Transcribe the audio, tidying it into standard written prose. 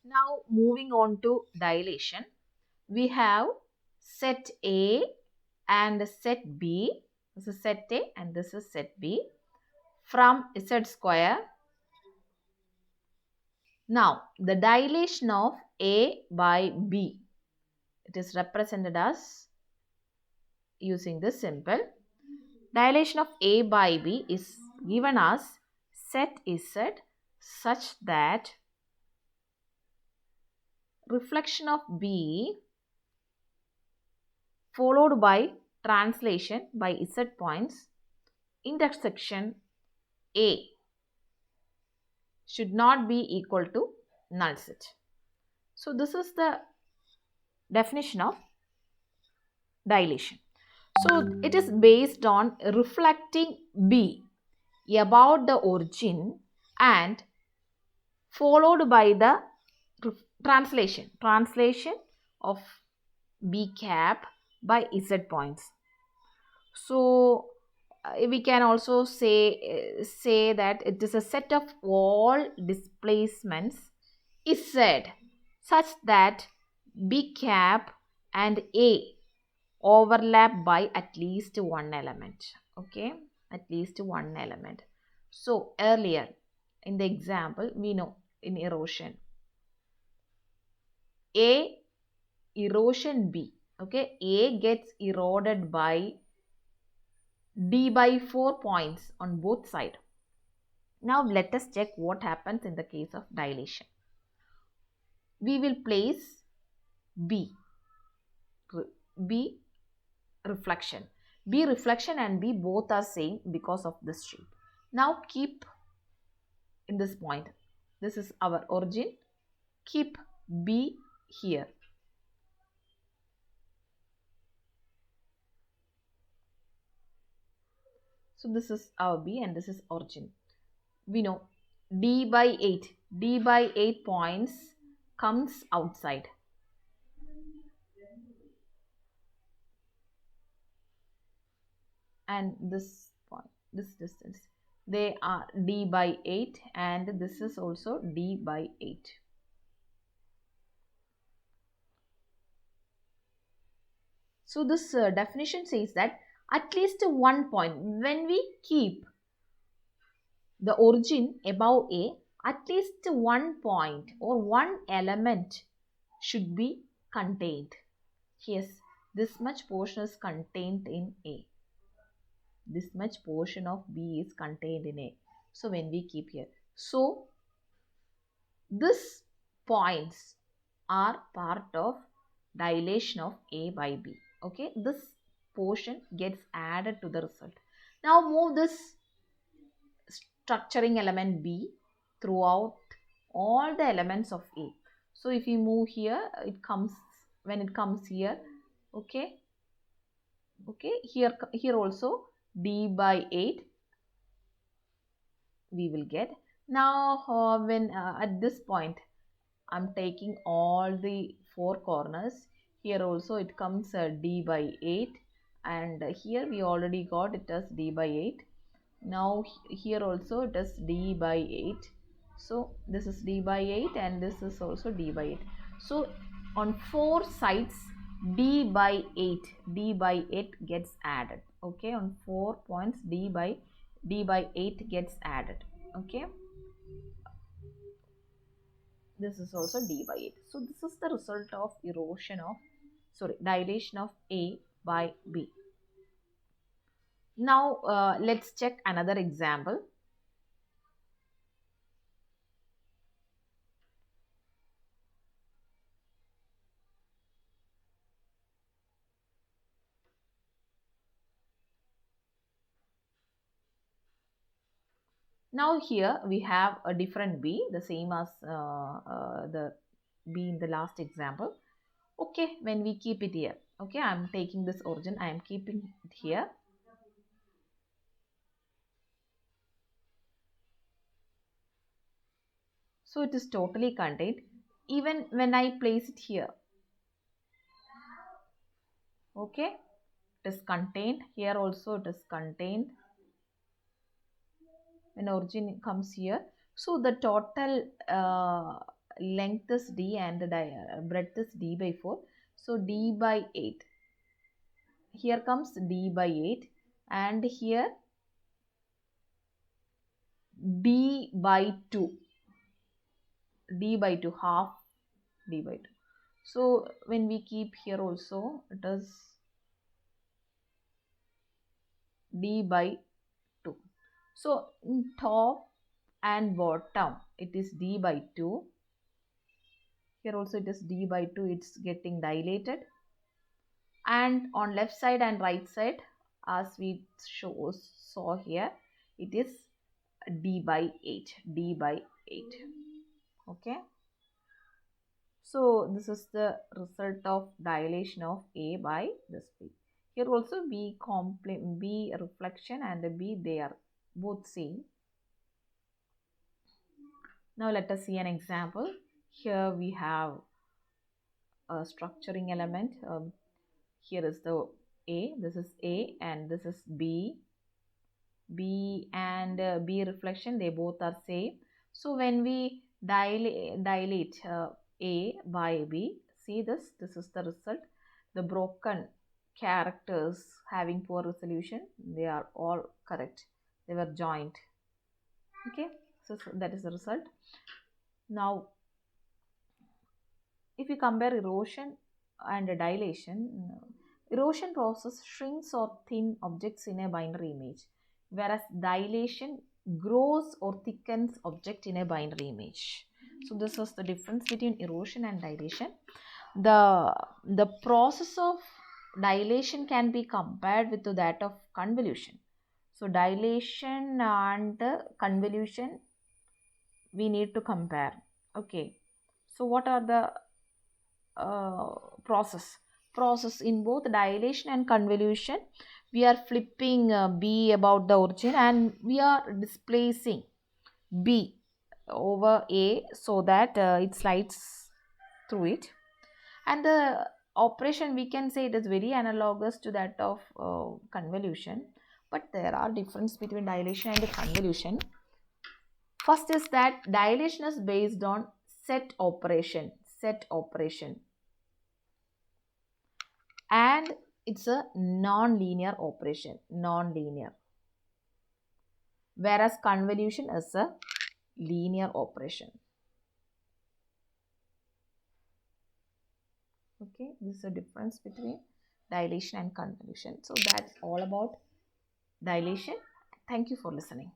Now moving on to dilation, we have set A and set B. This is set A and this is set B from Z square. Now the dilation of A by B, it is represented as using this symbol. Dilation of A by B is given as set Z such that reflection of B followed by translation by Z points intersection A should not be equal to null set. So this is the definition of dilation. So it is based on reflecting B about the origin and followed by the translation of B cap by Z points. So we can also say that it is a set of all displacements Z such that B cap and A overlap by at least one element. Okay, at least one element. So earlier in the example, we know in erosion, A erosion B, okay, A gets eroded by D by 4 points on both sides. Now let us check what happens in the case of dilation. We will place B reflection. B reflection and B both are same because of this shape. Now keep in this point. This is our origin. Keep B here. So this is our B and this is origin. We know D by 8. D by 8 points comes outside. And this point, this distance, they are D by 8 and this is also D by 8. So this definition says that at least one point, when we keep the origin above A, at least one point or one element should be contained. Yes, this much portion is contained in A. This much portion of B is contained in A. So when we keep here, so these points are part of dilation of A by B. Okay, this portion gets added to the result. Now move this structuring element B throughout all the elements of A. So if you move here, it comes, when it comes here, okay, here also D by 8 we will get. Now when at this point I'm taking all the four corners, here also it comes D by 8 and here we already got it as D by 8. Now here also it is D by 8. So this is D by 8 and this is also D by 8. So on four sides D by 8 gets added. Okay, on 4 points D by 8 gets added. Okay, this is also D by 8. So this is the result of dilation of A by B. Now let's check another example. Now here we have a different B, the same as the B in the last example. Okay, when we keep it here, okay, I am taking this origin, I am keeping it here. So it is totally contained even when I place it here. Okay, it is contained here also, it is contained when origin comes here. So the total length is d and the breadth is d by 4. So d by 8. Here comes d by 8 and here d by 2. D by 2, half d by 2. So when we keep here also, it is d by 2. So in top and bottom, it is d by 2. Here also it is d by 2, it's getting dilated. And on left side and right side, as we saw here, it is d by 8. D by 8. Okay. So this is the result of dilation of A by this B. Here also B reflection and B, they are both same. Now let us see an example. Here we have a structuring element. Here is the A, this is A and this is B. B and B reflection, they both are same. So when we dilate A by B, see this is the result. The broken characters having poor resolution, they are all correct. They were joined. Okay, so that is the result. Now, if you compare erosion and dilation, erosion process shrinks or thin objects in a binary image, whereas dilation grows or thickens object in a binary image. So this is the difference between erosion and dilation. The process of dilation can be compared with that of convolution. So dilation and convolution we need to compare. Okay. So what are the process in both dilation and convolution? We are flipping B about the origin and we are displacing B over A so that it slides through it. And the operation, we can say it is very analogous to that of convolution, but there are difference between dilation and convolution. First is that dilation is based on set operation, and it's a non-linear operation, whereas convolution is a linear operation. Okay, this is a difference between dilation and convolution. So that's all about dilation. Thank you for listening.